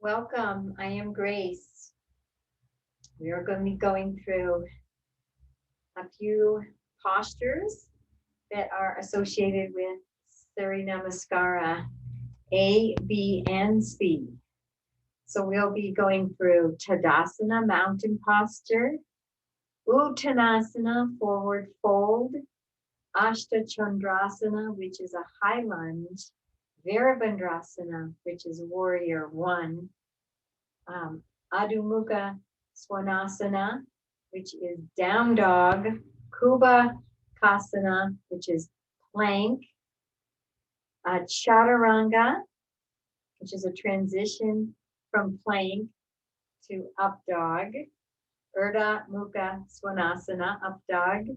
Welcome, I am Grace. We are going to be going through a few postures that are associated with Surya Namaskara A, B, and C. So we'll be going through Tadasana, mountain posture, Uttanasana, forward fold, Ashta Chandrasana, which is a high lunge, Virabhadrasana, which is warrior one, Mukha Swanasana, which is down dog, Kubha, Kasana, which is plank, Chattaranga, which is a transition from plank to up dog, Urdva, Mukha, Svanasana, up dog,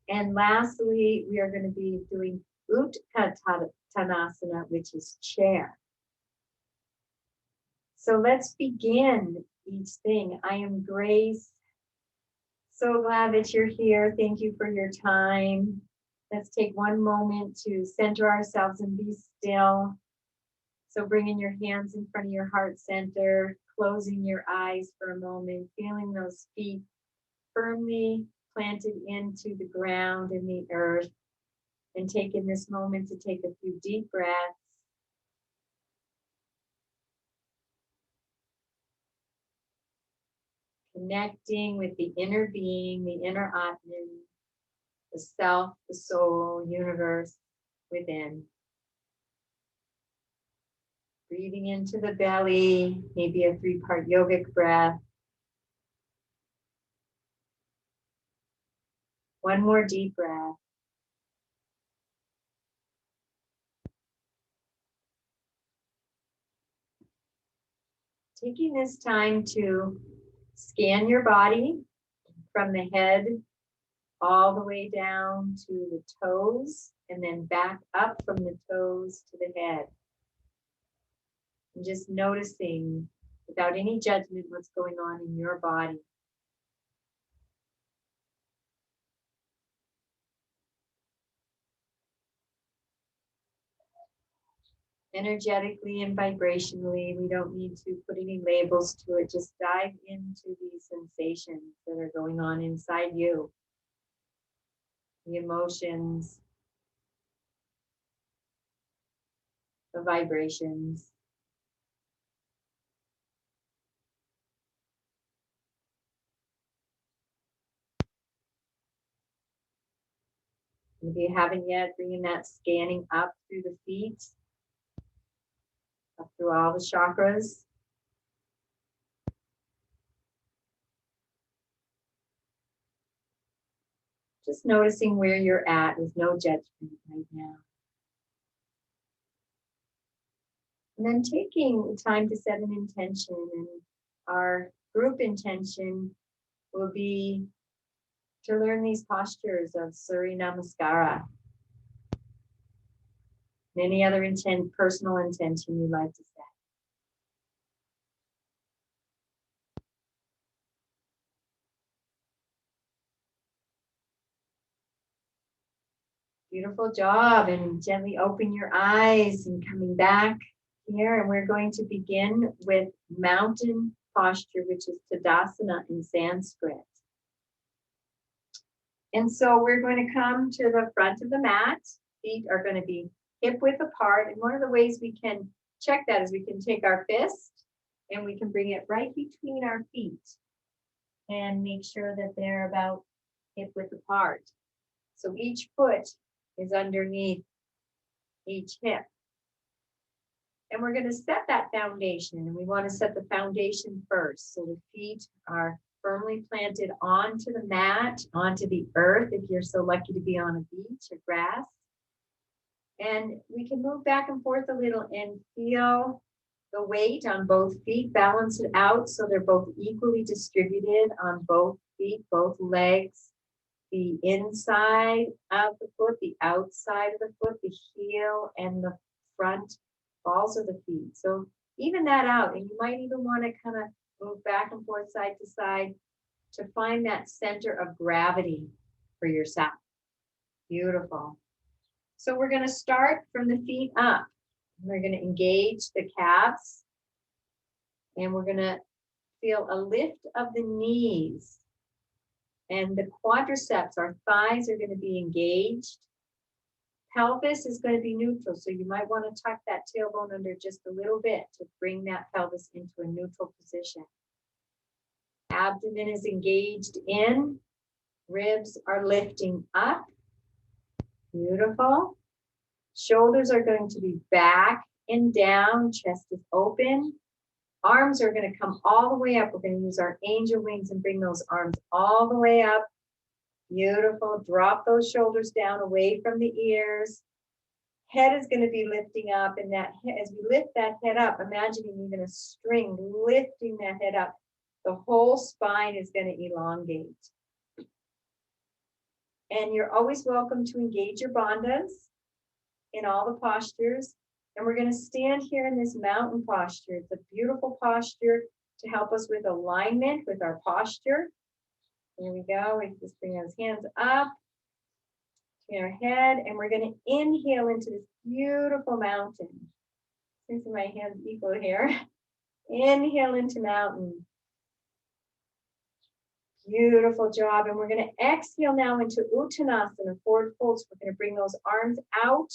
and lastly, we are going to be doing Utkatasana, which is chair. So let's begin each thing. I am Grace. So glad that you're here. Thank you for your time. Let's take one moment to center ourselves and be still. So bringing your hands in front of your heart center, closing your eyes for a moment, feeling those feet firmly planted into the ground and the earth, and taking this moment to take a few deep breaths. Connecting with the inner being, the inner Atman, the self, the soul, universe within. Breathing into the belly, maybe a 3-part yogic breath. One more deep breath. Taking this time to scan your body from the head all the way down to the toes, and then back up from the toes to the head. And just noticing, without any judgment, what's going on in your body. Energetically and vibrationally, we don't need to put any labels to it. Just dive into these sensations that are going on inside you. The emotions, the vibrations. If you haven't yet, bringing that scanning up through the feet, up through all the chakras. Just noticing where you're at with no judgment right now. And then taking time to set an intention, and our group intention will be to learn these postures of Surya Namaskara. And any other personal intention you'd like to set. Beautiful job, and gently open your eyes and coming back here. And we're going to begin with mountain posture, which is Tadasana in Sanskrit. And so we're going to come to the front of the mat. Feet are going to be hip width apart. And one of the ways we can check that is we can take our fist and we can bring it right between our feet and make sure that they're about hip width apart. So each foot is underneath each hip. And we're going to set that foundation, and we want to set the foundation first. So the feet are firmly planted onto the mat, onto the earth, if you're so lucky to be on a beach or grass. And we can move back and forth a little and feel the weight on both feet, balance it out so they're both equally distributed on both feet, both legs. The inside of the foot, the outside of the foot, the heel, and the front balls of the feet. So even that out, and you might even want to kind of move back and forth, side to side, to find that center of gravity for yourself. Beautiful. So we're going to start from the feet up. We're going to engage the calves. And we're gonna feel a lift of the knees. And the quadriceps, our thighs, are gonna be engaged. Pelvis is going to be neutral, so you might want to tuck that tailbone under just a little bit to bring that pelvis into a neutral position. Abdomen is engaged in, ribs are lifting up. Beautiful. Shoulders are going to be back and down, chest is open. Arms are going to come all the way up. We're going to use our angel wings and bring those arms all the way up. Beautiful. Drop those shoulders down away from the ears. Head is going to be lifting up, and that as we lift that head up, imagining even a string lifting that head up, the whole spine is going to elongate. And you're always welcome to engage your bandhas in all the postures. And we're going to stand here in this mountain posture. It's a beautiful posture to help us with alignment with our posture. Here we go. We just bring those hands up to our head, and we're going to inhale into this beautiful mountain. Since my hands equal here. Inhale into mountain. Beautiful job. And we're going to exhale now into Uttanasana, forward folds. We're going to bring those arms out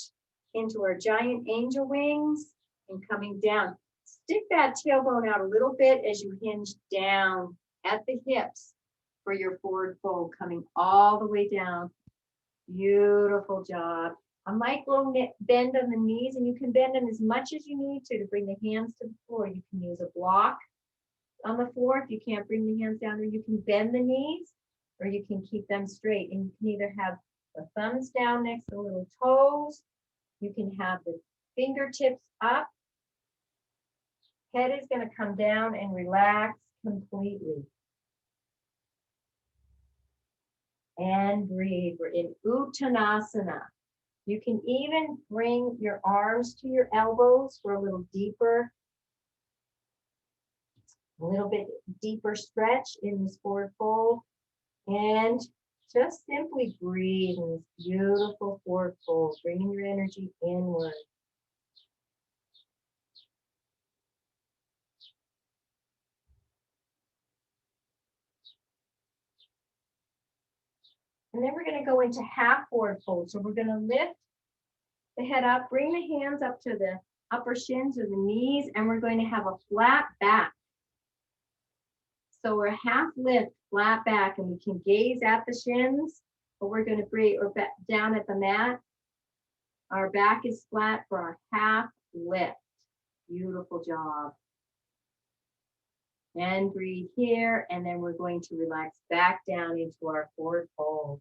into our giant angel wings and coming down. Stick that tailbone out a little bit as you hinge down at the hips for your forward fold, coming all the way down. Beautiful job. A micro bend on the knees, and you can bend them as much as you need to bring the hands to the floor. You can use a block on the floor if you can't bring the hands down, or you can bend the knees, or you can keep them straight. And you can either have the thumbs down next to the little toes. You can have the fingertips up. Head is going to come down and relax completely. And breathe. We're in Uttanasana. You can even bring your arms to your elbows for a little deeper, a little bit deeper stretch in this forward fold. And just simply breathe in this beautiful forward fold, bringing your energy inward. And then we're going to go into half forward fold. So we're going to lift the head up, bring the hands up to the upper shins or the knees, and we're going to have a flat back. So we're half lift, flat back, and we can gaze at the shins, but we're going to bring or back down at the mat. Our back is flat for our half lift. Beautiful job. And breathe here, and then we're going to relax back down into our forward fold.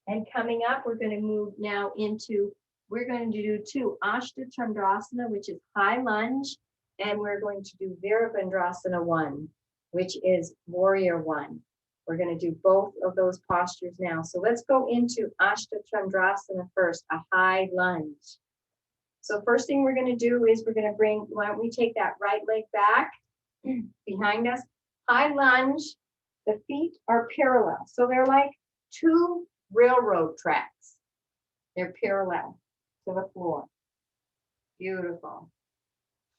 And coming up, we're going to move now into, we're going to do two Ashta Chandrasana, which is high lunge, and we're going to do Virabhadrasana I, which is warrior one. We're going to do both of those postures now. So let's go into Ashta Chandrasana first, a high lunge. So first thing we're going to do is we're going to bring, why don't we take that right leg back behind us, high lunge, the feet are parallel. So they're like two railroad tracks. They're parallel to the floor. Beautiful.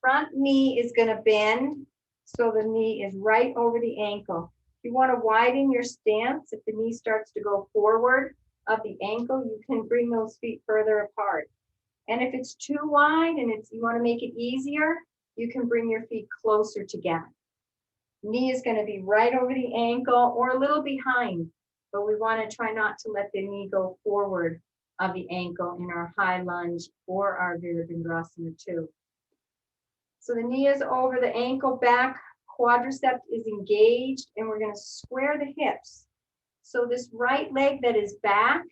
Front knee is going to bend, so the knee is right over the ankle. If you want to widen your stance, if the knee starts to go forward of the ankle, you can bring those feet further apart. And if it's too wide and you want to make it easier, you can bring your feet closer together. Knee is going to be right over the ankle or a little behind, but we want to try not to let the knee go forward of the ankle in our high lunge or our Virabhadrasana II. So the knee is over the ankle, back quadricep is engaged, and we're going to square the hips. So this right leg that is back,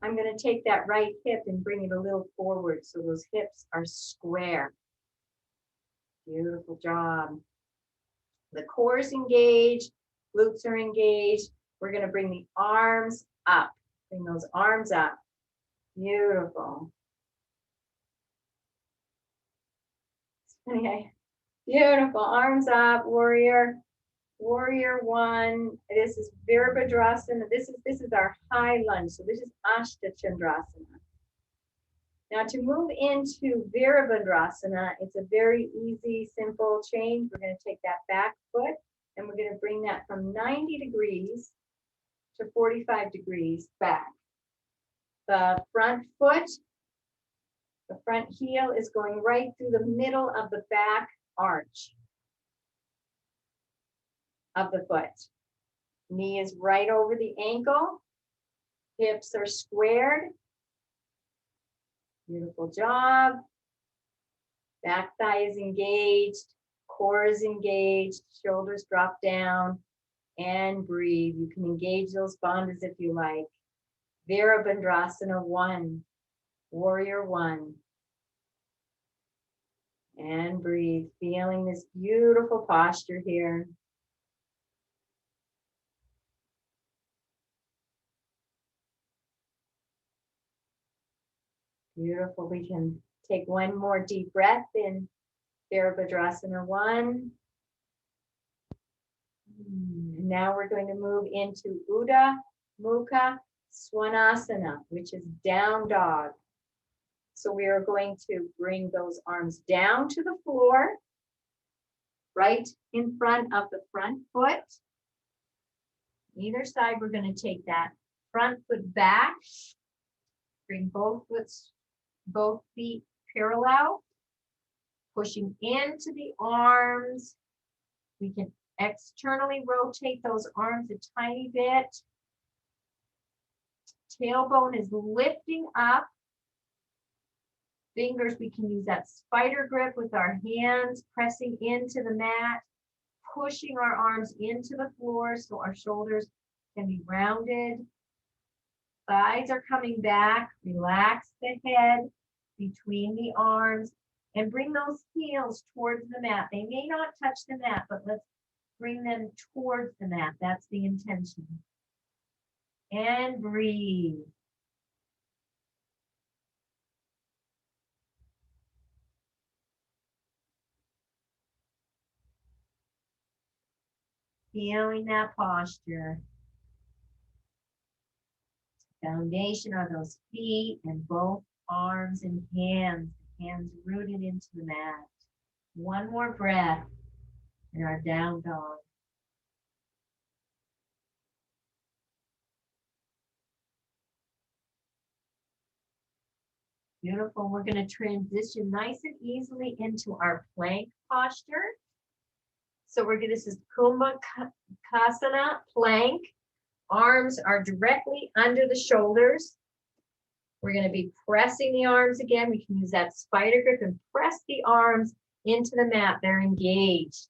I'm going to take that right hip and bring it a little forward so those hips are square. Beautiful job. The core is engaged, glutes are engaged. We're going to bring the arms up. Bring those arms up. Beautiful. Okay. Beautiful. Arms up, warrior. Warrior one. This is Virabhadrasana. This is our high lunge. So this is Ashta Chandrasana. Now to move into Virabhadrasana, it's a very easy, simple change. We're going to take that back foot and we're going to bring that from 90 degrees to 45 degrees back. The front foot, the front heel is going right through the middle of the back arch of the foot. Knee is right over the ankle. Hips are squared. Beautiful job. Back thigh is engaged. Core is engaged. Shoulders drop down. And breathe. You can engage those bandhas if you like. Virabhadrasana 1. Warrior 1. And breathe. Feeling this beautiful posture here. Beautiful. We can take one more deep breath in Virabhadrasana 1. And now we're going to move into Urdva, Mukha, Svanasana, which is down dog. So we are going to bring those arms down to the floor, right in front of the front foot. Either side, we're going to take that front foot back. Bring both feet parallel, pushing into the arms. We can externally rotate those arms a tiny bit. Tailbone is lifting up. Fingers, we can use that spider grip with our hands, pressing into the mat, pushing our arms into the floor so our shoulders can be rounded. Thighs are coming back. Relax the head between the arms and bring those heels towards the mat. They may not touch the mat, but let's bring them towards the mat. That's the intention. And breathe. Feeling that posture. Foundation are those feet and both arms and hands. Hands rooted into the mat. One more breath in our down dog. Beautiful. We're going to transition nice and easily into our plank posture. So this is Kubha Kasana, plank. Arms are directly under the shoulders. We're going to be pressing the arms again. We can use that spider grip and press the arms into the mat. They're engaged.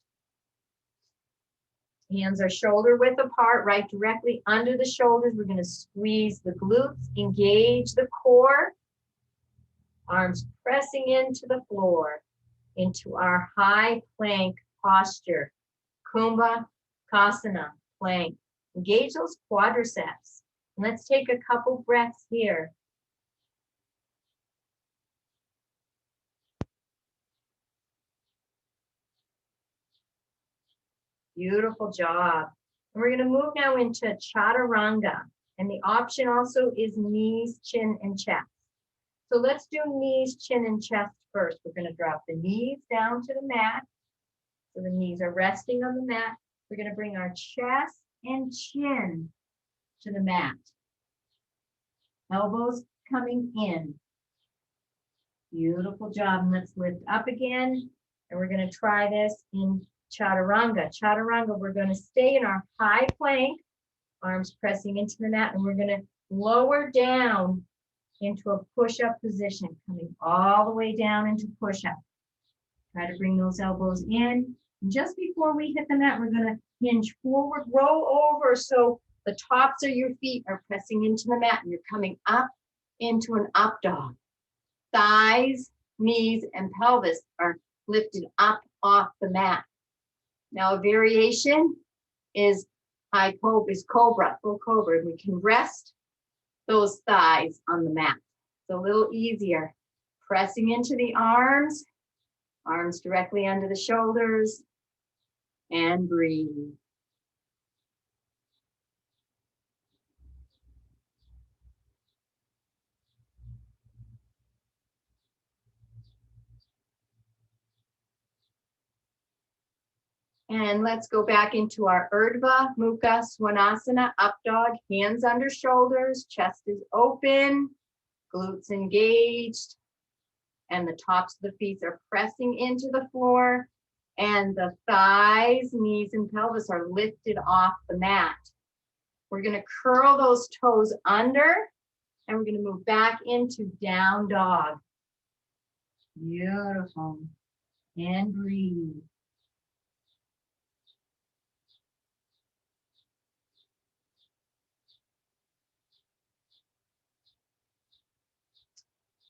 Hands are shoulder width apart, right directly under the shoulders. We're going to squeeze the glutes, engage the core. Arms pressing into the floor, into our high plank posture. Kubha Kasana, plank. Engage those quadriceps. Let's take a couple breaths here. Beautiful job. And we're going to move now into Chattaranga. And the option also is knees, chin, and chest. So let's do knees, chin, and chest first. We're going to drop the knees down to the mat. So the knees are resting on the mat. We're going to bring our chest and chin to the mat. Elbows coming in. Beautiful job. And let's lift up again. And we're going to try this in Chaturanga. Chaturanga, we're going to stay in our high plank, arms pressing into the mat, and we're going to lower down into a push-up position, coming all the way down into push-up. Try to bring those elbows in. And just before we hit the mat, we're going to hinge forward, roll over, so the tops of your feet are pressing into the mat, and you're coming up into an up dog. Thighs, knees, and pelvis are lifted up off the mat. Now a variation is cobra, full cobra. We can rest those thighs on the mat. It's a little easier. Pressing into the arms, arms directly under the shoulders, and breathe. And let's go back into our Urdva, Mukha, Svanasana, up dog, hands under shoulders, chest is open, glutes engaged, and the tops of the feet are pressing into the floor, and the thighs, knees, and pelvis are lifted off the mat. We're going to curl those toes under, and we're going to move back into down dog. Beautiful. And breathe.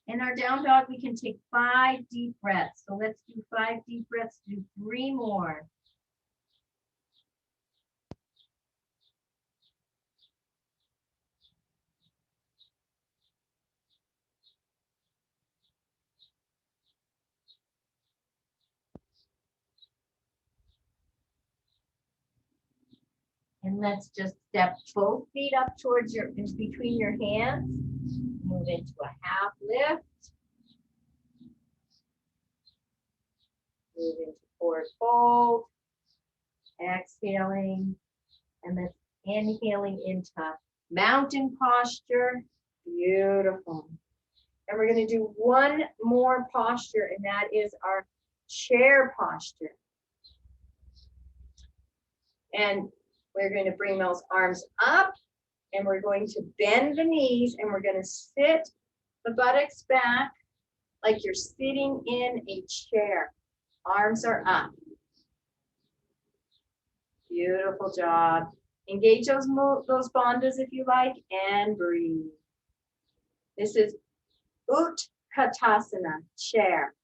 In our down dog, we can take 5 deep breaths. So let's do 5 deep breaths, do 3 more. And let's just step both feet up towards your, in between your hands. Move into a half lift. Move into forward fold. Exhaling. And then inhaling into mountain posture. Beautiful. And we're going to do one more posture, and that is our chair posture. And we're going to bring those arms up, and we're going to bend the knees, and we're going to sit the buttocks back like you're sitting in a chair. Arms are up. Beautiful job. Engage those bandhas if you like, and breathe. This is Utkatasana, chair.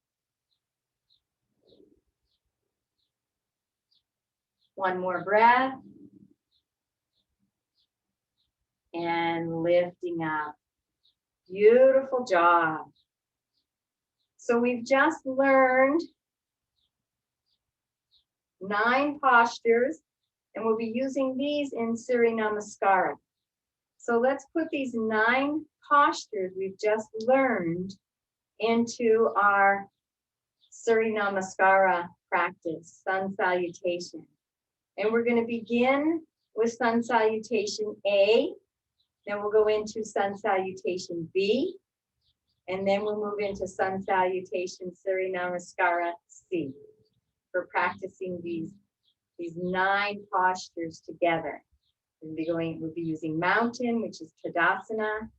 One more breath. And lifting up. Beautiful job. So we've just learned 9 postures, and we'll be using these in Surya Namaskara. So let's put these 9 postures we've just learned into our Surya Namaskara practice, sun salutation. And we're going to begin with sun salutation A, then we'll go into sun salutation B, and then we'll move into sun salutation Surya Namaskara C for practicing these 9 postures together. We'll be using mountain, which is Tadasana,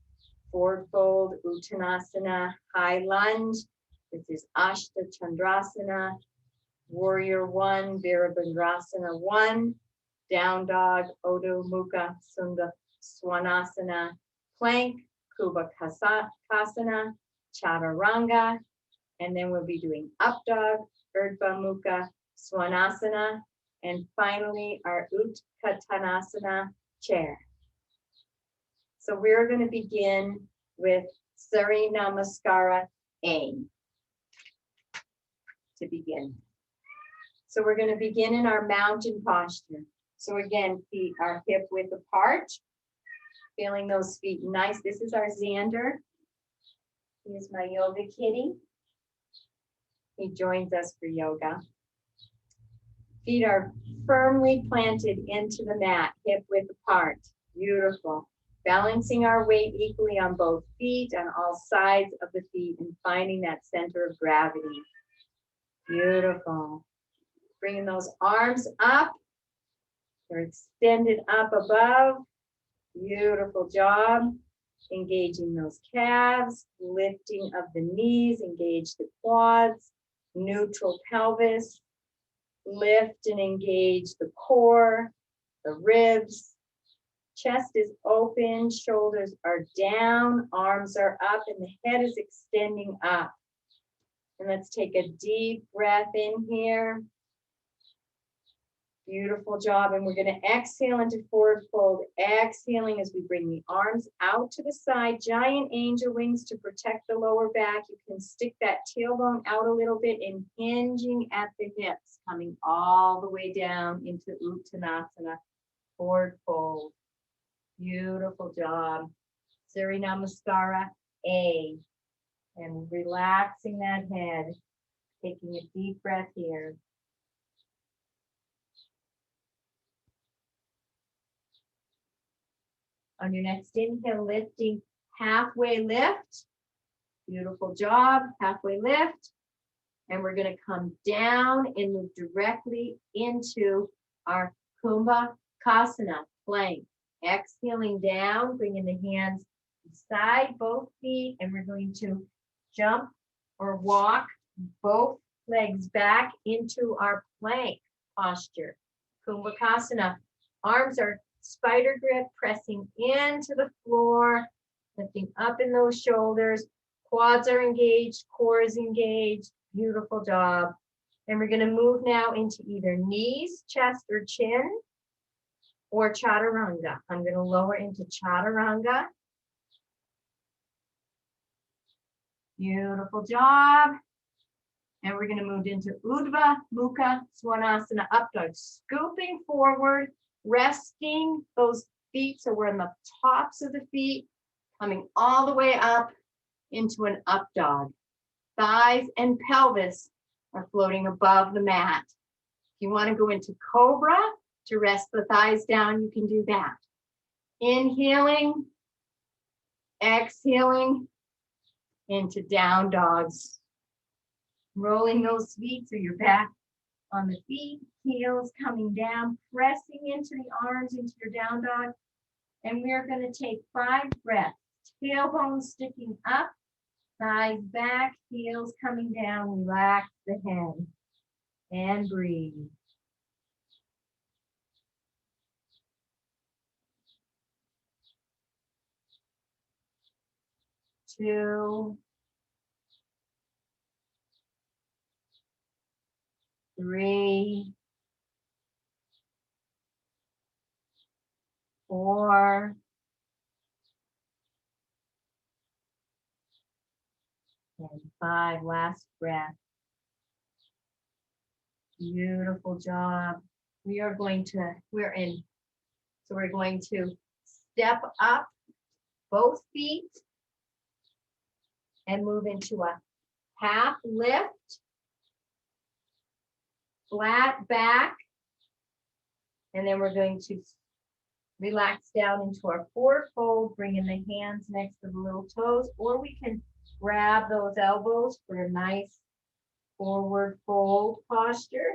forward fold, Uttanasana, high lunge, which is Ashta, Chandrasana, warrior 1, Virabhadrasana 1, down dog, Odo Mukha, Swanasana, plank, Kubha, Kasana, Chattaranga, and then we'll be doing up dog, Urdva, Mukha, Swanasana, and finally our Utkatasana, chair. So we're going to begin with Surya Namaskara A to begin. So we're going to begin in our mountain posture. So again, feet are hip width apart. Feeling those feet nice. This is our Xander. He is my yoga kitty. He joins us for yoga. Feet are firmly planted into the mat, hip width apart. Beautiful. Balancing our weight equally on both feet, on all sides of the feet, and finding that center of gravity. Beautiful. Bringing those arms up. They're extended up above. Beautiful job. Engaging those calves, lifting of the knees, engage the quads, neutral pelvis, lift and engage the core, the ribs. Chest is open, shoulders are down, arms are up, and the head is extending up. And let's take a deep breath in here. Beautiful job. And we're going to exhale into forward fold. Exhaling as we bring the arms out to the side. Giant angel wings to protect the lower back. You can stick that tailbone out a little bit and hinging at the hips, coming all the way down into Uttanasana, forward fold. Beautiful job. Surya Namaskara A. And relaxing that head. Taking a deep breath here. On your next inhale, lifting, halfway lift. Beautiful job, halfway lift. And we're going to come down and move directly into our Kubha Kasana plank. Exhaling down, bringing the hands beside both feet, and we're going to jump or walk both legs back into our plank posture. Kubha Kasana. Arms are spider grip, pressing into the floor, lifting up in those shoulders. Quads are engaged, core is engaged. Beautiful job. And we're going to move now into either knees, chest, or chin, or Chattaranga. I'm going to lower into Chattaranga. Beautiful job. And we're going to move into Urdva, Mukha, Svanasana, up dog. Scooping forward, resting those feet. So we're on the tops of the feet, coming all the way up into an up dog. Thighs and pelvis are floating above the mat. If you want to go into cobra to rest the thighs down, you can do that. Inhaling, exhaling into down dogs. Rolling those feet so you're back on the feet, heels coming down, pressing into the arms into your down dog. And we're going to take 5 breaths. Tailbone sticking up, thighs back, heels coming down. Relax the head and breathe. 2, 3, 4, and 5. Last breath. Beautiful job. We're going to step up both feet and move into a half lift, flat back, and then we're going to relax down into our forward fold, bringing the hands next to the little toes, or we can grab those elbows for a nice forward fold posture.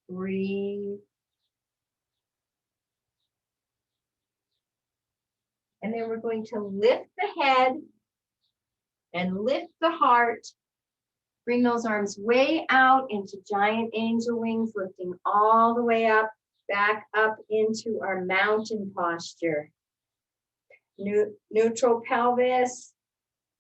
Breathe. And then we're going to lift the head and lift the heart. Bring those arms way out into giant angel wings, lifting all the way up, back up into our mountain posture. Neutral pelvis,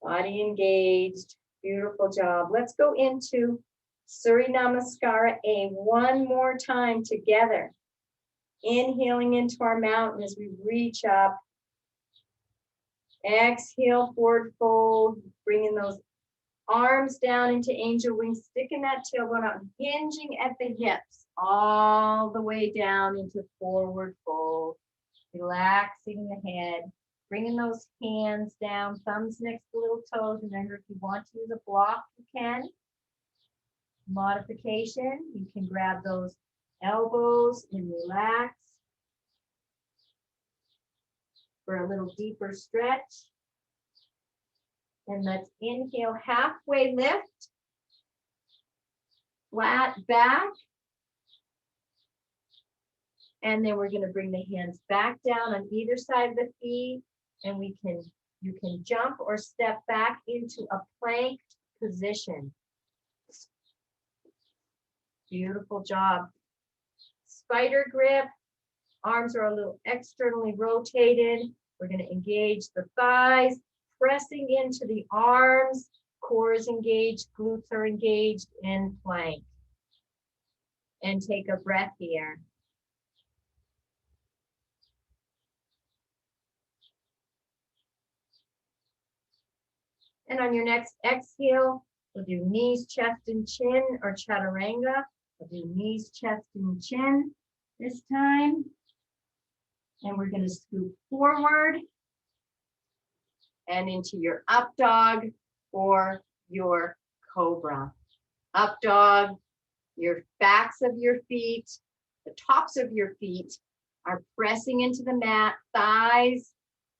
body engaged. Beautiful job. Let's go into Surya Namaskara I one more time together. Inhaling into our mountain as we reach up. Exhale, forward fold, bringing those arms down into angel wings, sticking that tailbone out, hinging at the hips, all the way down into forward fold, relaxing the head, bringing those hands down, thumbs next to little toes. Remember, if you want to use a block, you can. Modification, you can grab those elbows and relax for a little deeper stretch. And let's inhale, halfway lift, flat back. And then we're going to bring the hands back down on either side of the feet. And you can jump or step back into a planked position. Beautiful job. Spider grip. Arms are a little externally rotated. We're going to engage the thighs, pressing into the arms. Core is engaged, glutes are engaged, and plank. And take a breath here. And on your next exhale, we'll do knees, chest, and chin, or Chattaranga. We'll do knees, chest, and chin this time. And we're going to scoop forward and into your up dog or your cobra. Up dog, your backs of your feet, the tops of your feet are pressing into the mat. Thighs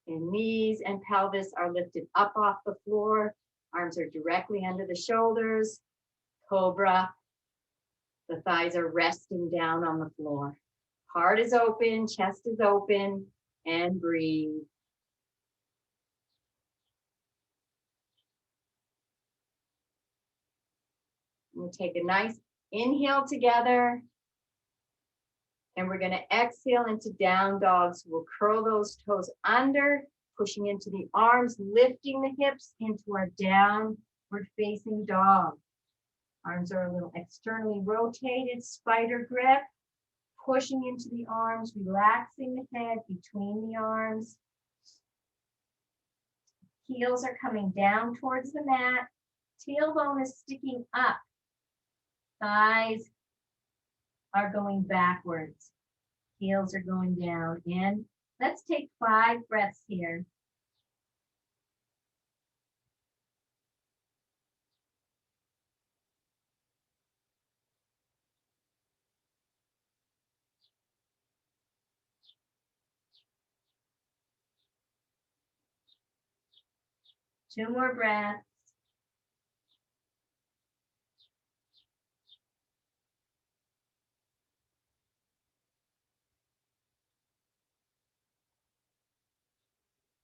and knees and pelvis are lifted up off the floor. Arms are directly under the shoulders. Cobra. The thighs are resting down on the floor. Heart is open, chest is open, and breathe. We'll take a nice inhale together. And we're going to exhale into down dog. So we'll curl those toes under, pushing into the arms, lifting the hips into our downward facing dog. Arms are a little externally rotated, spider grip, pushing into the arms, relaxing the head between the arms. Heels are coming down towards the mat. Tailbone is sticking up. Thighs are going backwards. Heels are going down. And let's take 5 breaths here. Two more breaths.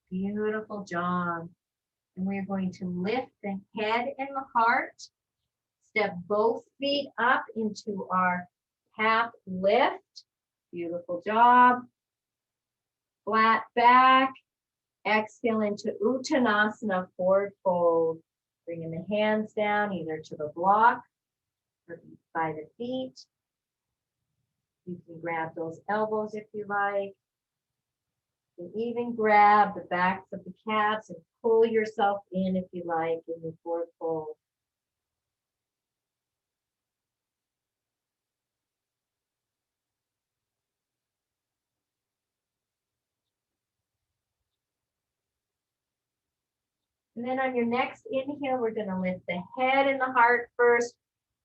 Beautiful job. And we're going to lift the head and the heart. Step both feet up into our half lift. Beautiful job. Flat back. Exhale into Uttanasana, forward fold. Bringing the hands down either to the block or by the feet. You can grab those elbows if you like. You can even grab the backs of the calves and pull yourself in if you like in the forward fold. And then on your next inhale, we're going to lift the head and the heart first.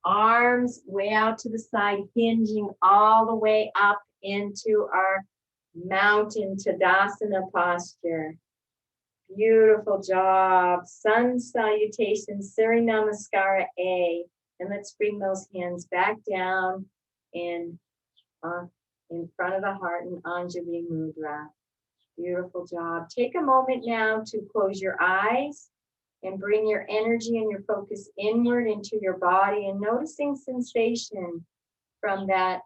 Arms way out to the side, hinging all the way up into our mountain Tadasana posture. Beautiful job. Sun salutation, Surya Namaskara I. And let's bring those hands back down and in front of the heart in Anjali Mudra. Beautiful job. Take a moment now to close your eyes and bring your energy and your focus inward into your body and noticing sensation from that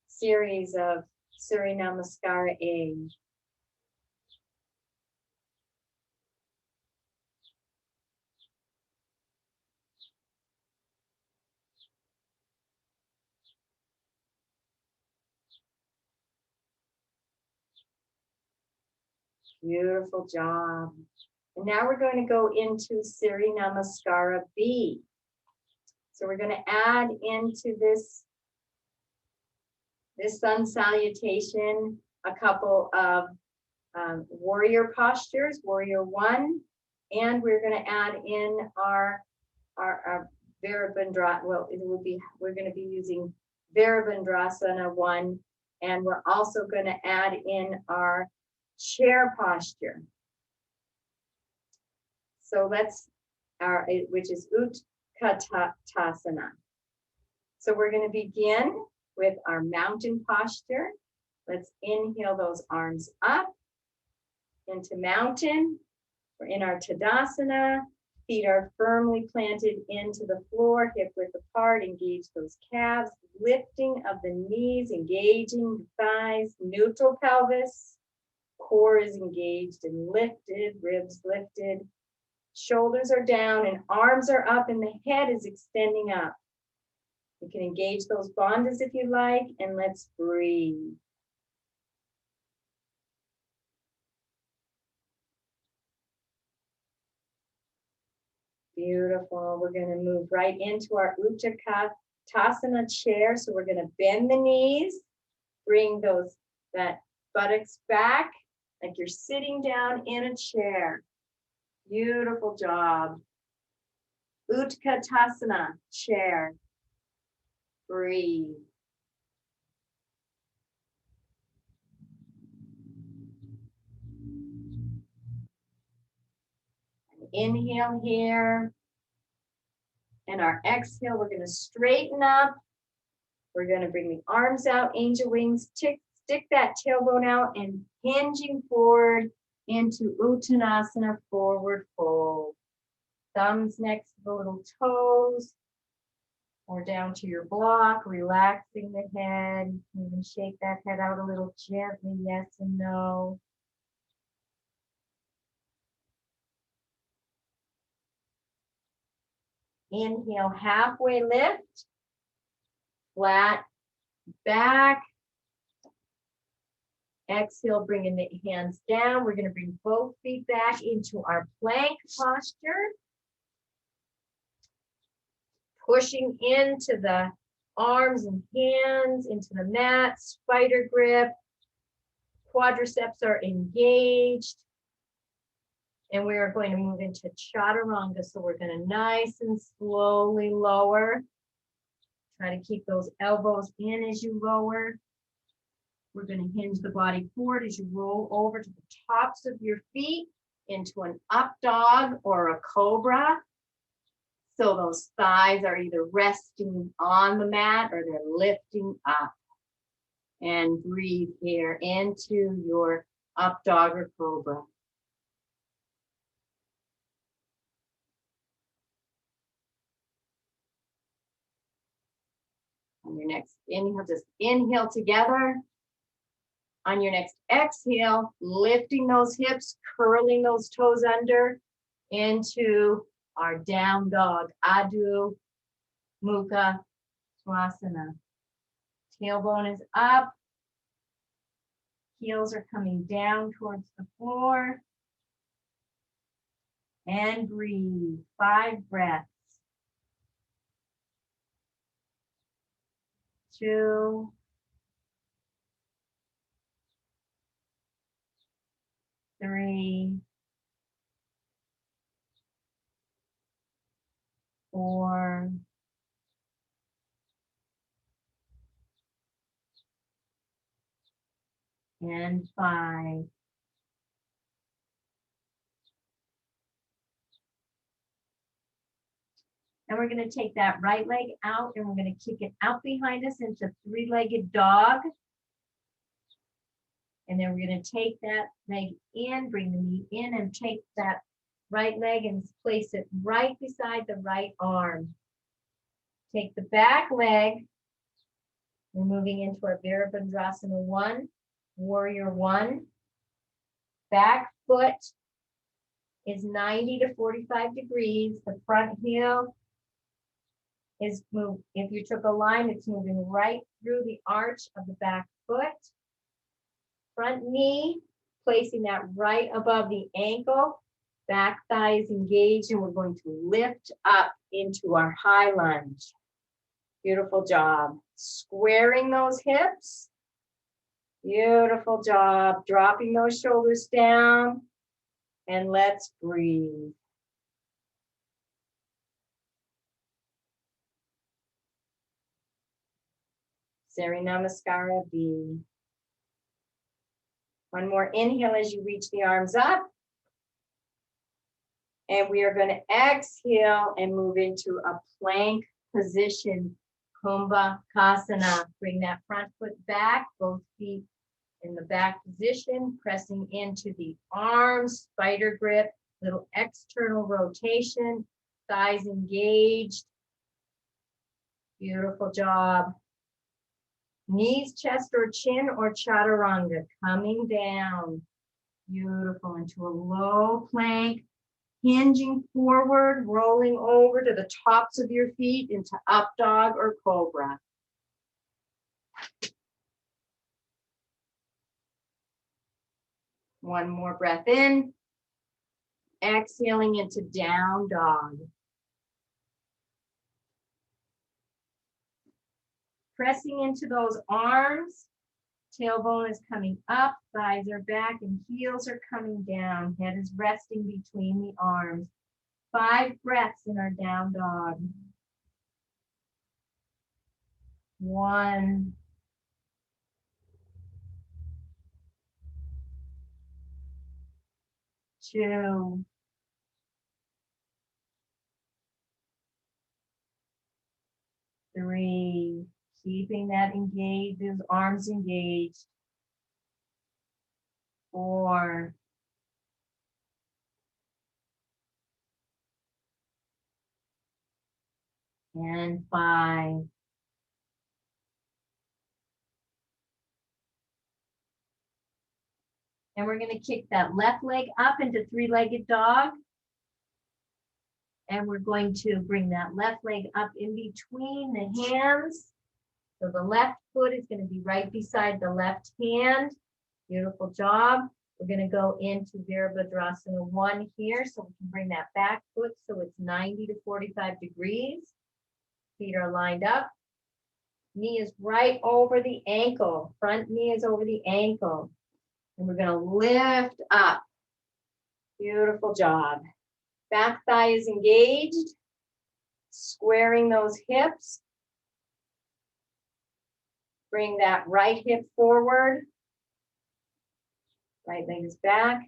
series of Surya Namaskara I. Beautiful job. And now we're going to go into Surya Namaskara B. So we're going to add into this sun salutation a couple of warrior postures, warrior 1, and we're going to add in our Virabhadrasana. Well, we're going to be using Virabhadrasana 1, and we're also going to add in our chair posture. So which is Utkatasana. So we're going to begin with our mountain posture. Let's inhale those arms up into mountain. We're in our Tadasana. Feet are firmly planted into the floor, hip width apart. Engage those calves. Lifting of the knees, engaging the thighs, neutral pelvis. Core is engaged and lifted, ribs lifted. Shoulders are down and arms are up and the head is extending up. You can engage those bandhas if you like, and let's breathe. Beautiful. We're going to move right into our Utkatasana chair. So we're going to bend the knees, bring that buttocks back like you're sitting down in a chair. Beautiful job. Utkatasana, chair. Breathe. inhale here. And our exhale, we're going to straighten up. We're going to bring the arms out, angel wings, stick that tailbone out and hinging forward into Uttanasana, forward fold. Thumbs next to the little toes or down to your block, relaxing the head. You can shake that head out a little gently, yes and no. Inhale, halfway lift, flat back. Exhale, bringing the hands down. We're going to bring both feet back into our plank posture. Pushing into the arms and hands, into the mat, spider grip. Quadriceps are engaged. And we are going to move into Chattaranga. So we're going to nice and slowly lower. Try to keep those elbows in as you lower. We're going to hinge the body forward as you roll over to the tops of your feet into an up dog or a cobra. So those thighs are either resting on the mat or they're lifting up. And breathe here into your up dog or cobra. On your next inhale, just inhale together. On your next exhale, lifting those hips, curling those toes under into our down dog, Adho Mukha Swanasana. Tailbone is up. Heels are coming down towards the floor. And breathe. 5 breaths. 2. 3. 4. And 5. And we're going to take that right leg out and we're going to kick it out behind us into 3-legged dog. And then we're going to take that leg in, bring the knee in and take that right leg and place it right beside the right arm. Take the back leg. We're moving into our Virabhadrasana I, Warrior I. Back foot is 90 to 45 degrees. The front heel is moved. If you took a line, it's moving right through the arch of the back foot. Front knee, placing that right above the ankle. Back thigh is engaged and we're going to lift up into our high lunge. Beautiful job. Squaring those hips. Beautiful job. Dropping those shoulders down. And let's breathe. Surya Namaskara B. One more inhale as you reach the arms up. And we are going to exhale and move into a plank position. Kubha, Kasana. Bring that front foot back, both feet in the back position, pressing into the arms, spider grip, little external rotation, thighs engaged. Beautiful job. Knees, chest, or chin, or Chattaranga, coming down. Beautiful, into a low plank, hinging forward, rolling over to the tops of your feet into up dog or cobra. One more breath in, exhaling into down dog. Pressing into those arms, tailbone is coming up, thighs are back, and heels are coming down. Head is resting between the arms. 5 breaths in our down dog. 1. 2. Keeping that engaged, those arms engaged. 4. And 5. And we're going to kick that left leg up into three-legged dog. And we're going to bring that left leg up in between the hands. So the left foot is going to be right beside the left hand. Beautiful job. We're going to go into Virabhadrasana I here. So we can bring that back foot so it's 90 to 45 degrees. Feet are lined up. Knee is right over the ankle. Front knee is over the ankle. And we're going to lift up. Beautiful job. Back thigh is engaged. Squaring those hips. Bring that right hip forward. Right leg is back.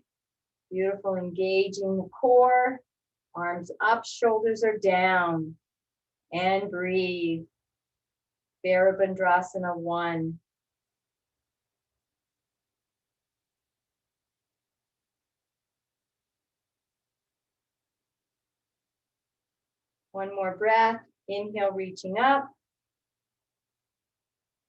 Beautiful, engaging the core. Arms up, shoulders are down. And breathe. Virabhadrasana I. One more breath. Inhale, reaching up.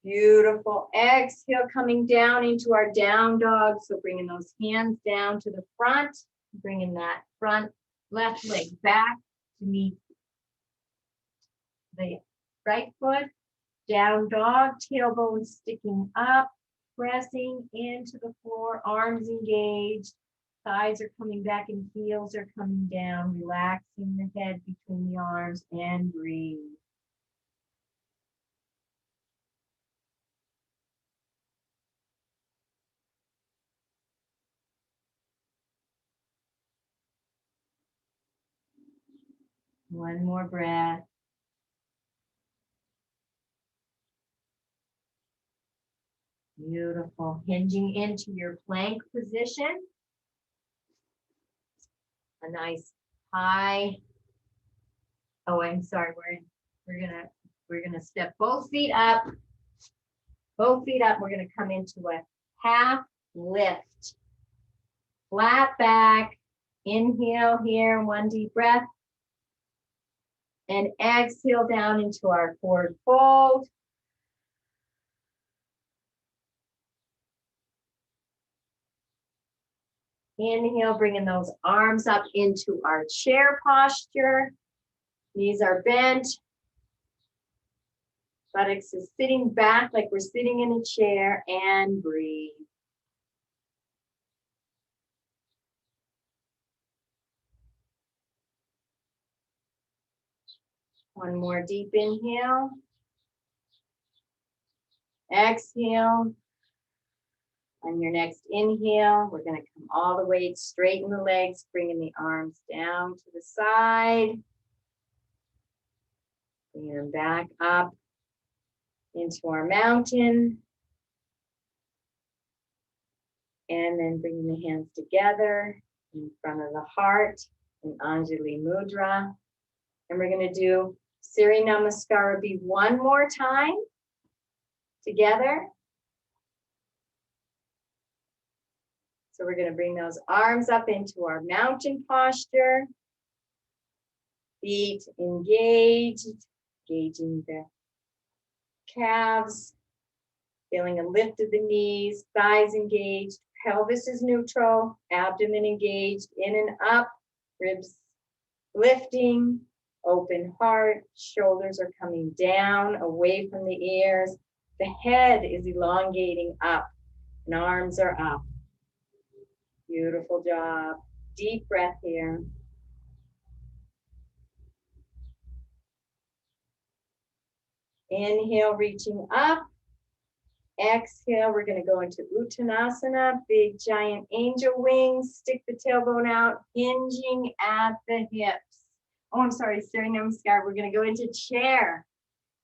Beautiful. Exhale, coming down into our down dog. So bringing those hands down to the front. Bringing that front left leg back to meet the right foot. Down dog, tailbone sticking up. Pressing into the floor, arms engaged. Thighs are coming back and heels are coming down. Relaxing the head between the arms and breathe. One more breath. Beautiful. Hinging into your plank position. A nice high. Oh, I'm sorry. We're gonna step both feet up. Both feet up. We're gonna come into a half lift. Flat back. Inhale here. One deep breath. And exhale down into our forward fold. Inhale, bringing those arms up into our chair posture. Knees are bent. Buttocks is sitting back like we're sitting in a chair, and breathe. One more deep inhale. Exhale. On your next inhale, we're going to come all the way, straighten the legs, bringing the arms down to the side. Bring them back up into our mountain. And then bringing the hands together in front of the heart in Anjali Mudra. And we're going to do Surya Namaskara B one more time together. So we're going to bring those arms up into our mountain posture. Feet engaged, engaging the calves, feeling a lift of the knees, thighs engaged, pelvis is neutral, abdomen engaged, in and up, ribs lifting, open heart, shoulders are coming down, away from the ears. The head is elongating up, and arms are up. Beautiful job. Deep breath here. Inhale, reaching up. Exhale, we're going to go into Uttanasana, big giant angel wings, stick the tailbone out, hinging at the hips. Oh, I'm sorry, Surya Namaskara. We're going to go into chair,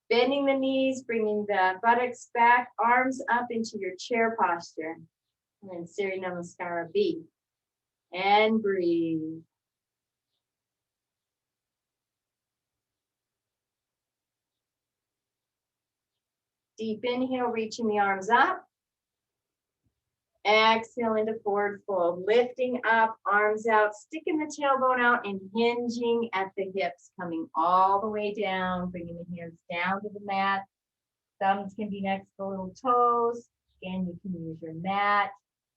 bending the knees, bringing the buttocks back, arms up into your chair posture. And then Surya Namaskara B. And breathe. Deep inhale, reaching the arms up. Exhale into forward fold, lifting up, arms out, sticking the tailbone out and hinging at the hips, coming all the way down, bringing the hands down to the mat. Thumbs can be next to the little toes. Again, you can use your mat,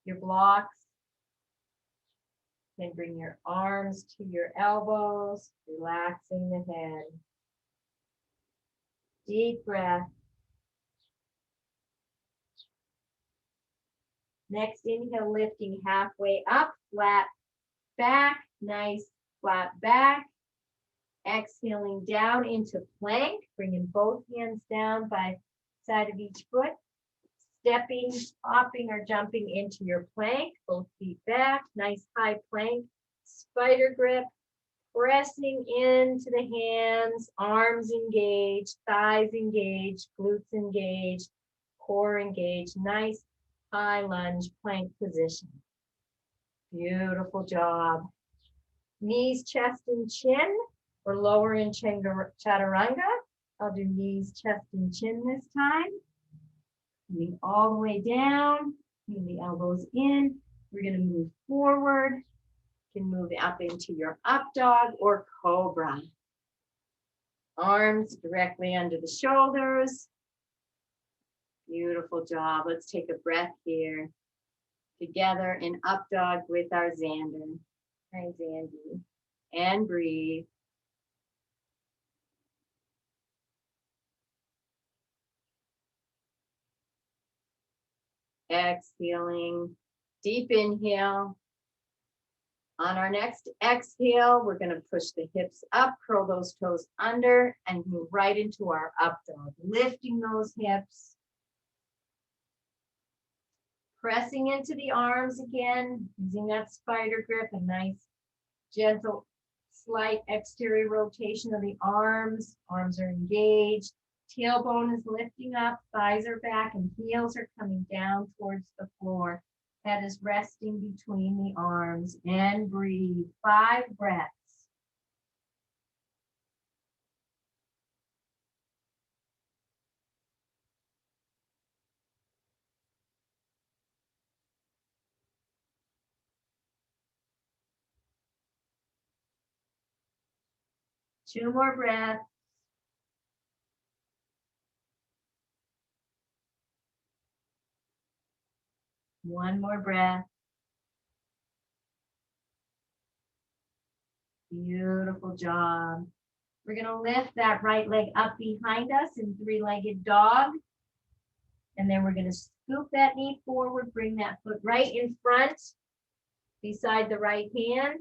your blocks. Then bring your arms to your elbows, relaxing the head. Deep breath. Next inhale, lifting halfway up, flat back, nice flat back. Exhaling down into plank, bringing both hands down by side of each foot. Stepping, hopping, or jumping into your plank, both feet back, nice high plank. Spider grip, pressing into the hands, arms engaged, thighs engaged, glutes engaged, core engaged. Nice high lunge plank position. Beautiful job. Knees, chest, and chin. We're lower in Chattaranga. I'll do knees, chest, and chin this time. Coming all the way down, bring the elbows in. We're going to move forward. You can move up into your up dog or cobra. Arms directly under the shoulders. Beautiful job. Let's take a breath here. Together in up dog with our Xander. Hi, Zandy. And breathe. Exhaling, deep inhale. On our next exhale, we're going to push the hips up, curl those toes under, and move right into our up dog. Lifting those hips. Pressing into the arms again, using that spider grip, a nice, gentle, slight exterior rotation of the arms. Arms are engaged. Tailbone is lifting up, thighs are back, and heels are coming down towards the floor. Head is resting between the arms. And breathe. 5 breaths. Two more breaths. One more breath. Beautiful job. We're going to lift that right leg up behind us in three-legged dog. And then we're going to scoop that knee forward, bring that foot right in front beside the right hand.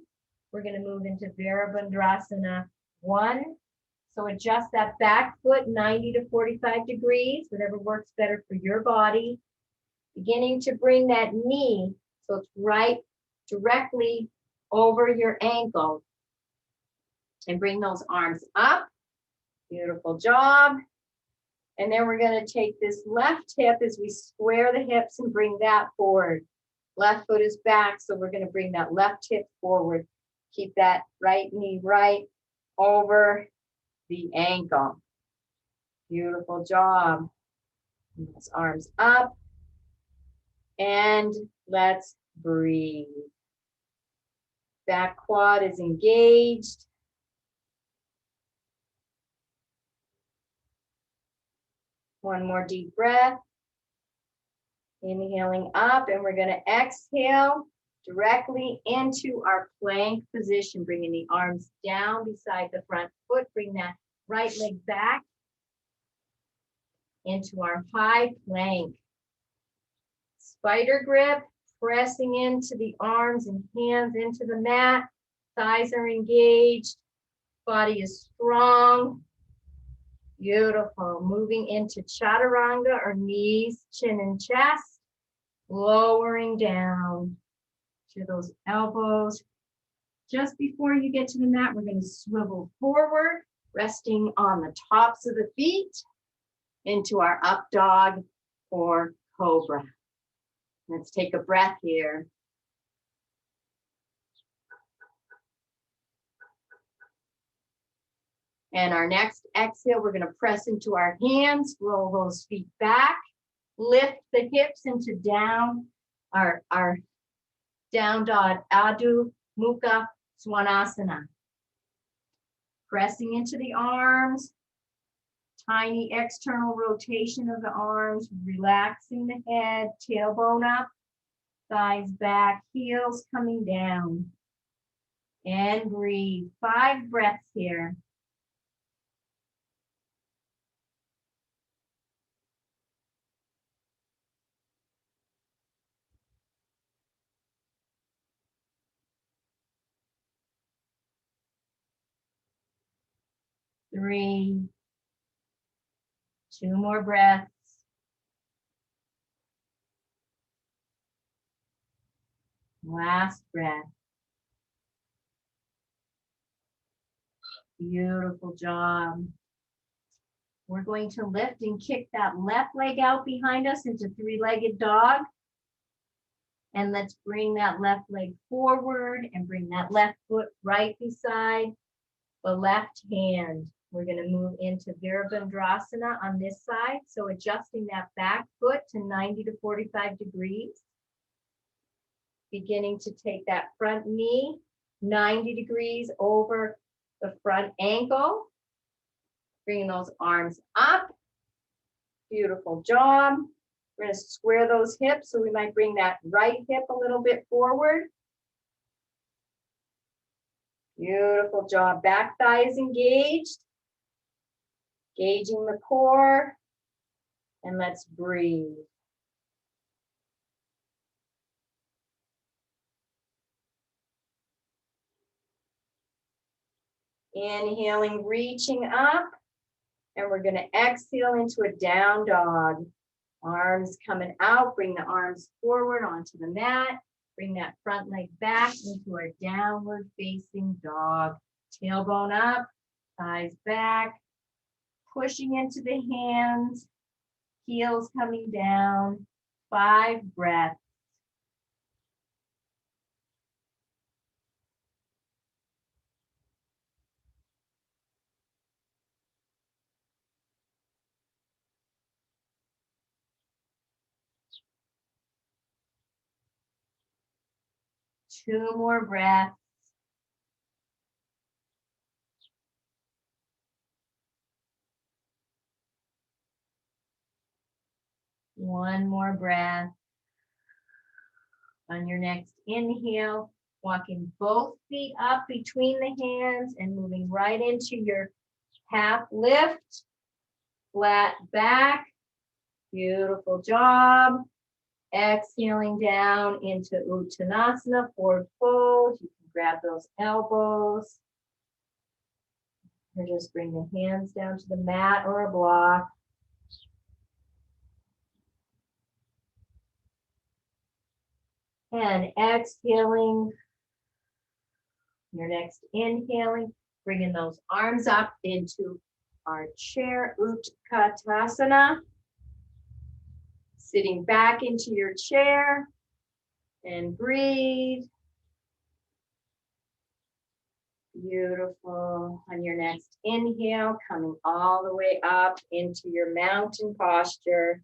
We're going to move into Virabhadrasana I. So adjust that back foot 90 to 45 degrees, whatever works better for your body. Beginning to bring that knee so it's right directly over your ankle. And bring those arms up. Beautiful job. And then we're going to take this left hip as we square the hips and bring that forward. Left foot is back, so we're going to bring that left hip forward. Keep that right knee right over the ankle. Beautiful job. Those arms up. And let's breathe. Back quad is engaged. One more deep breath. Inhaling up, and we're going to exhale directly into our plank position, bringing the arms down beside the front foot. Bring that right leg back into our high plank. Spider grip, pressing into the arms and hands into the mat. Thighs are engaged. Body is strong. Beautiful. Moving into Chattaranga or knees, chin, and chest. Lowering down to those elbows. Just before you get to the mat, we're going to swivel forward, resting on the tops of the feet into our up dog or cobra. Let's take a breath here. And our next exhale, we're going to press into our hands, roll those feet back, lift the hips into down, our down dog, Adho Mukha Svanasana. Pressing into the arms, tiny external rotation of the arms, relaxing the head, tailbone up, thighs back, heels coming down. And breathe. 5 breaths here. Three. 2 more breaths. Last breath. Beautiful job. We're going to lift and kick that left leg out behind us into 3-legged dog. And let's bring that left leg forward and bring that left foot right beside the left hand. We're going to move into Virabhadrasana on this side. So adjusting that back foot to 90 to 45 degrees. Beginning to take that front knee 90 degrees over the front ankle. Bringing those arms up. Beautiful job. We're going to square those hips. So we might bring that right hip a little bit forward. Beautiful job. Back thigh is engaged. Gauging the core. And let's breathe. Inhaling, reaching up. And we're going to exhale into a down dog. Arms coming out. Bring the arms forward onto the mat. Bring that front leg back into our downward facing dog. Tailbone up, thighs back. Pushing into the hands. Heels coming down. 5 breaths. Two more breaths. One more breath. On your next inhale, walking both feet up between the hands and moving right into your half lift, flat back. Beautiful job. Exhaling down into Uttanasana, forward fold. You can grab those elbows. Or just bring the hands down to the mat or a block. And exhaling. Your next inhaling, bringing those arms up into our chair, Utkatasana. Sitting back into your chair and breathe. Beautiful. On your next inhale, coming all the way up into your mountain posture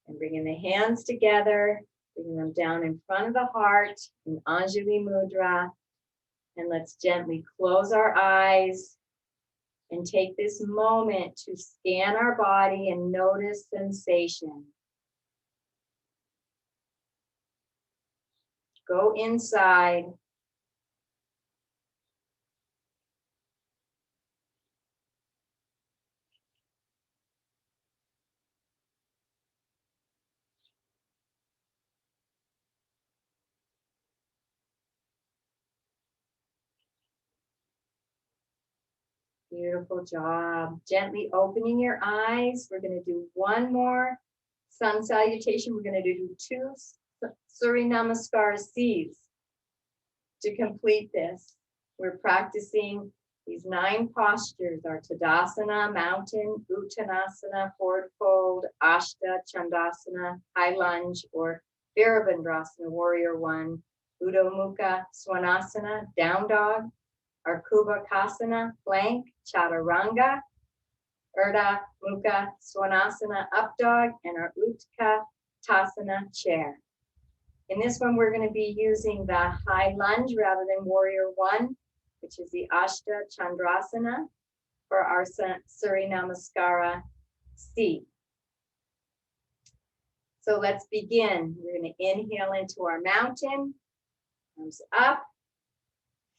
and bringing the hands together, bringing them down in front of the heart in Anjali Mudra. And let's gently close our eyes and take this moment to scan our body and notice sensation. Go inside. Beautiful job. Gently opening your eyes. We're going to do one more sun salutation. We're going to do 2 Surya Namaskara Cs to complete this. We're practicing these 9 postures: our Tadasana, mountain, Uttanasana, forward fold, Ashta, Chandrasana, high lunge, or Virabhadrasana, warrior 1, Uddo Mukha Swanasana, down dog, our Kubha Kasana, plank, Chattaranga, Urdva, Mukha, Svanasana, up dog, and our Utkatasana, chair. In this one, we're going to be using the high lunge rather than warrior one, which is the Ashta Chandrasana for our Surya Namaskara C. So let's begin. We're going to inhale into our mountain, arms up,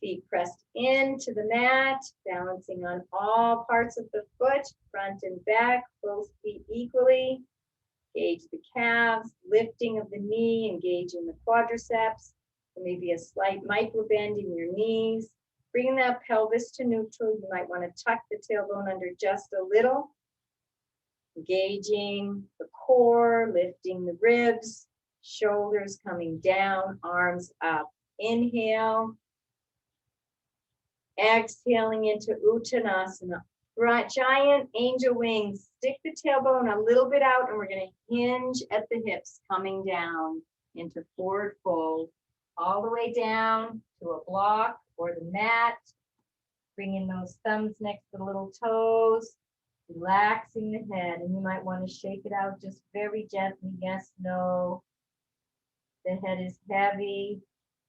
feet pressed into the mat, balancing on all parts of the foot, front and back, both feet equally. Engage the calves, lifting of the knee, engaging the quadriceps. There may be a slight micro bend in your knees. Bringing that pelvis to neutral. You might want to tuck the tailbone under just a little. Engaging the core, lifting the ribs, shoulders coming down, arms up. Inhale. Exhaling into Uttanasana. Giant angel wings. Stick the tailbone a little bit out, and we're going to hinge at the hips, coming down into forward fold, all the way down to a block or the mat. Bringing those thumbs next to the little toes, relaxing the head, and you might want to shake it out just very gently. Yes, no. The head is heavy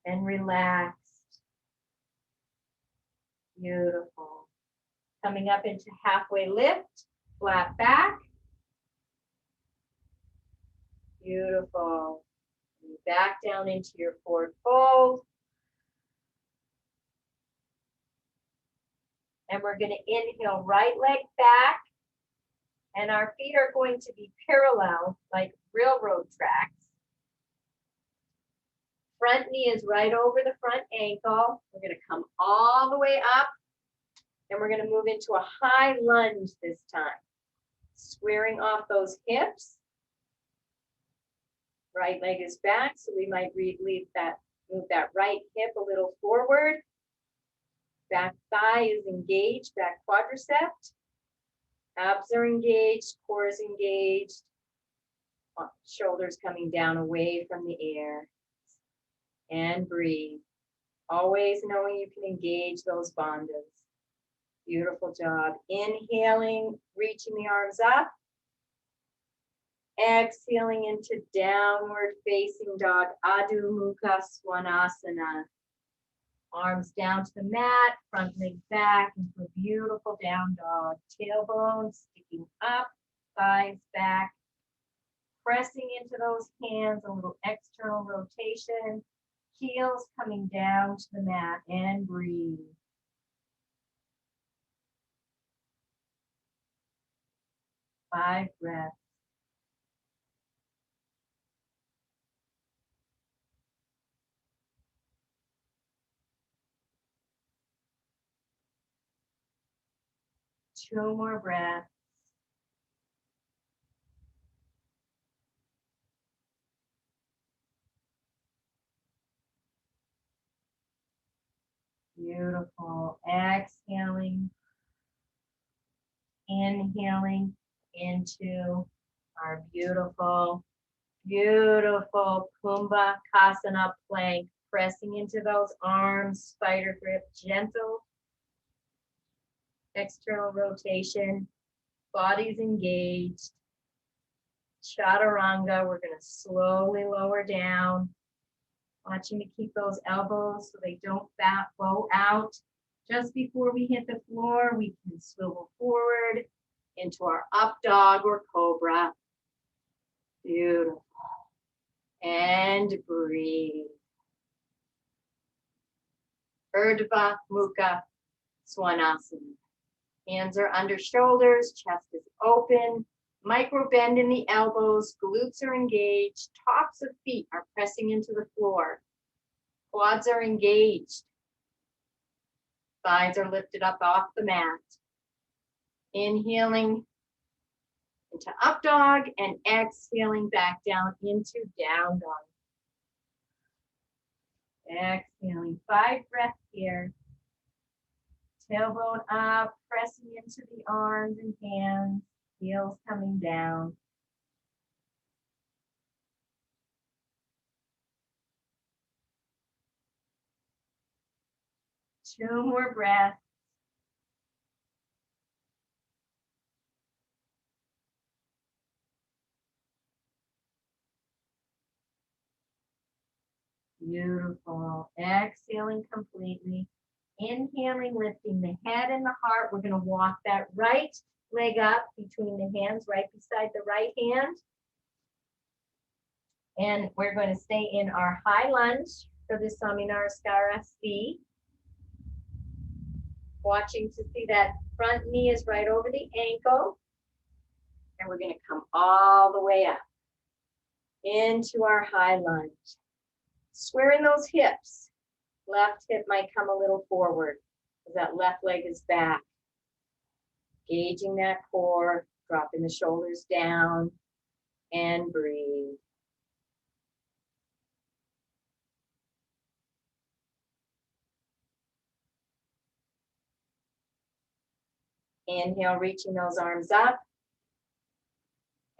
and relaxed. Beautiful. Coming up into halfway lift, flat back. Beautiful. Back down into your forward fold. And we're going to inhale, right leg back. And our feet are going to be parallel like railroad tracks. Front knee is right over the front ankle. We're going to come all the way up. And we're going to move into a high lunge this time. Squaring off those hips. Right leg is back, so we might move that right hip a little forward. Back thigh is engaged, back quadricep. Abs are engaged, core is engaged. Shoulders coming down away from the air. And breathe. Always knowing you can engage those bandhas. Beautiful job. Inhaling, reaching the arms up. Exhaling into downward facing dog, Adho Mukha Svanasana. Arms down to the mat, front leg back into a beautiful down dog. Tailbone sticking up, thighs back. Pressing into those hands, a little external rotation. Heels coming down to the mat, and breathe. Five breaths. Two more breaths. Beautiful. Exhaling. Inhaling into our beautiful, beautiful Kubha Kasana plank. Pressing into those arms, spider grip, gentle external rotation. Body's engaged. Chattaranga, we're going to slowly lower down. Watching to keep those elbows so they don't bow out. Just before we hit the floor, we can swivel forward into our up dog or cobra. Beautiful. And breathe. Urdva Mukha Swanasana. Hands are under shoulders, chest is open, micro bend in the elbows, glutes are engaged, tops of feet are pressing into the floor. Quads are engaged. Thighs are lifted up off the mat. Inhaling into up dog and exhaling back down into down dog. Exhaling, 5 breaths here. Tailbone up, pressing into the arms and hands, heels coming down. 2 more breaths. Beautiful. Exhaling completely. Inhaling, lifting the head and the heart. We're going to walk that right leg up between the hands, right beside the right hand. And we're going to stay in our high lunge for the Namaskara I. Watching to see that front knee is right over the ankle. And we're going to come all the way up into our high lunge. Squaring those hips. Left hip might come a little forward because that left leg is back. Gauging that core, dropping the shoulders down, and breathe. Inhale, reaching those arms up.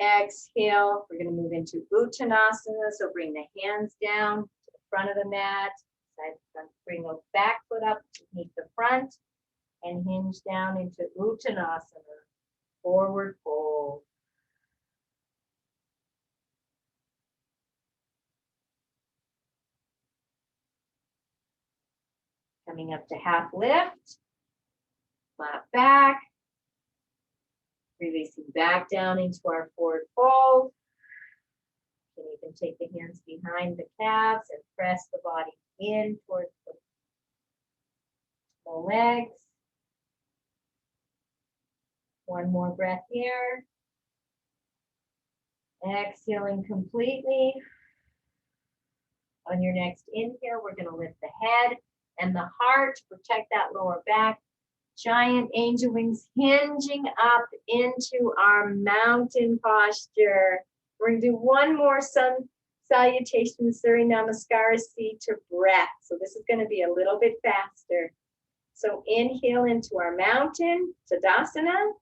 Exhale, we're going to move into Uttanasana. So bring the hands down to the front of the mat. Side to front. Bring the back foot up to meet the front and hinge down into Uttanasana. Forward fold. Coming up to half lift. Flat back. Releasing back down into our forward fold. You can even take the hands behind the calves and press the body in towards the legs. One more breath here. Exhaling completely. On your next inhale, we're going to lift the head and the heart to protect that lower back. Giant angel wings hinging up into our mountain posture. We're going to do one more sun salutation, Surya Namaskara I to breath. So this is going to be a little bit faster. So inhale into our mountain, Tadasana.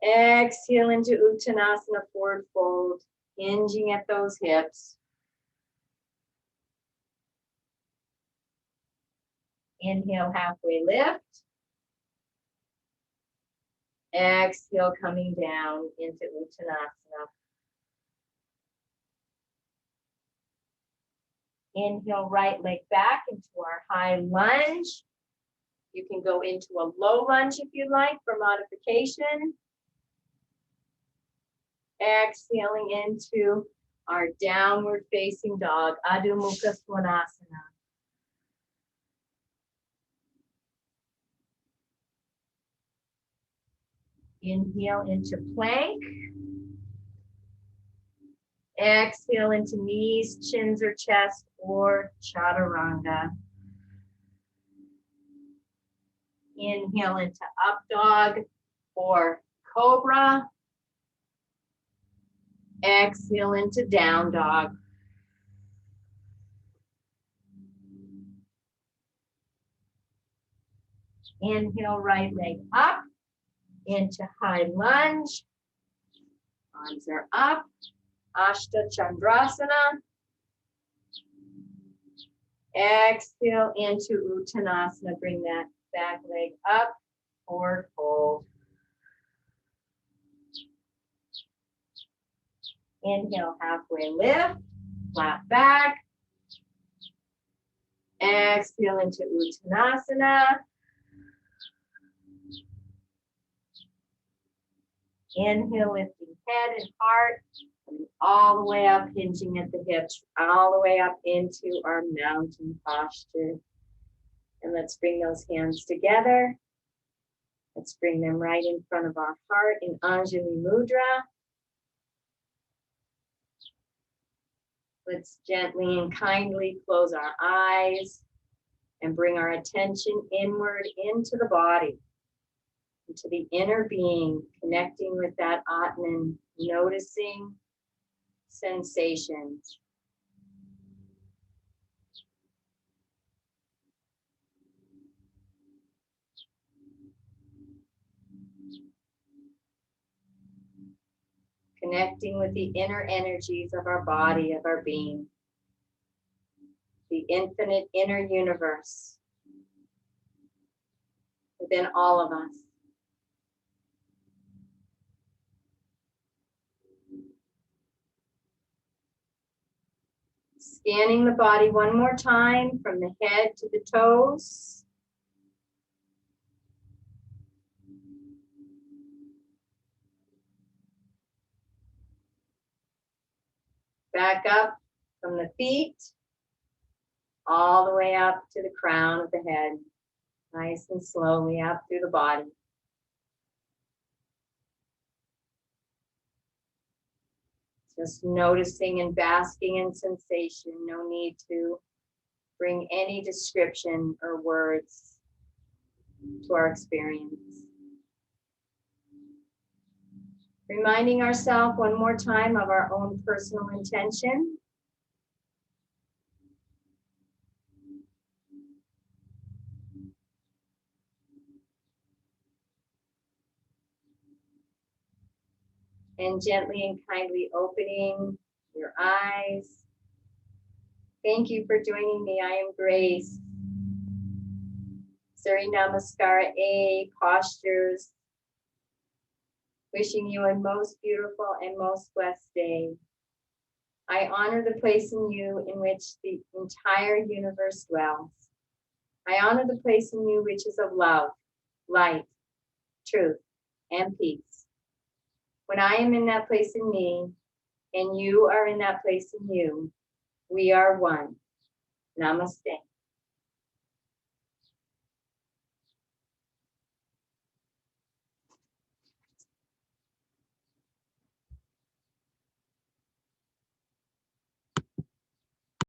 Exhale into Uttanasana, forward fold, hinging at those hips. Inhale, halfway lift. Exhale, coming down into Uttanasana. Inhale, right leg back into our high lunge. You can go into a low lunge if you like for modification. Exhaling into our downward facing dog, Adho Mukha Svanasana. Inhale into plank. Exhale into knees, chins, or chest, or Chattaranga. Inhale into up dog or cobra. Exhale into down dog. Inhale, right leg up into high lunge. Arms are up. Ashta Chandrasana. Exhale into Uttanasana. Bring that back leg up, forward fold. Inhale, halfway lift, flat back. Exhale into Uttanasana. Inhale, lifting head and heart, coming all the way up, hinging at the hips, all the way up into our mountain posture. And let's bring those hands together. Let's bring them right in front of our heart in Anjali Mudra. Let's gently and kindly close our eyes and bring our attention inward into the body, into the inner being, connecting with that Atman, noticing sensations. Connecting with the inner energies of our body, of our being. The infinite inner universe. within all of us. Scanning the body one more time from the head to the toes. Back up from the feet, all the way up to the crown of the head. Nice and slowly up through the body. Just noticing and basking in sensation. No need to bring any description or words to our experience. Reminding ourselves one more time of our own personal intention. And gently and kindly opening your eyes. Thank you for joining me. I am Grace. Surya Namaskara I postures. Wishing you a most beautiful and most blessed day. I honor the place in you in which the entire universe dwells. I honor the place in you which is of love, light, truth, and peace. When I am in that place in me, and you are in that place in you, we are one. Namaste.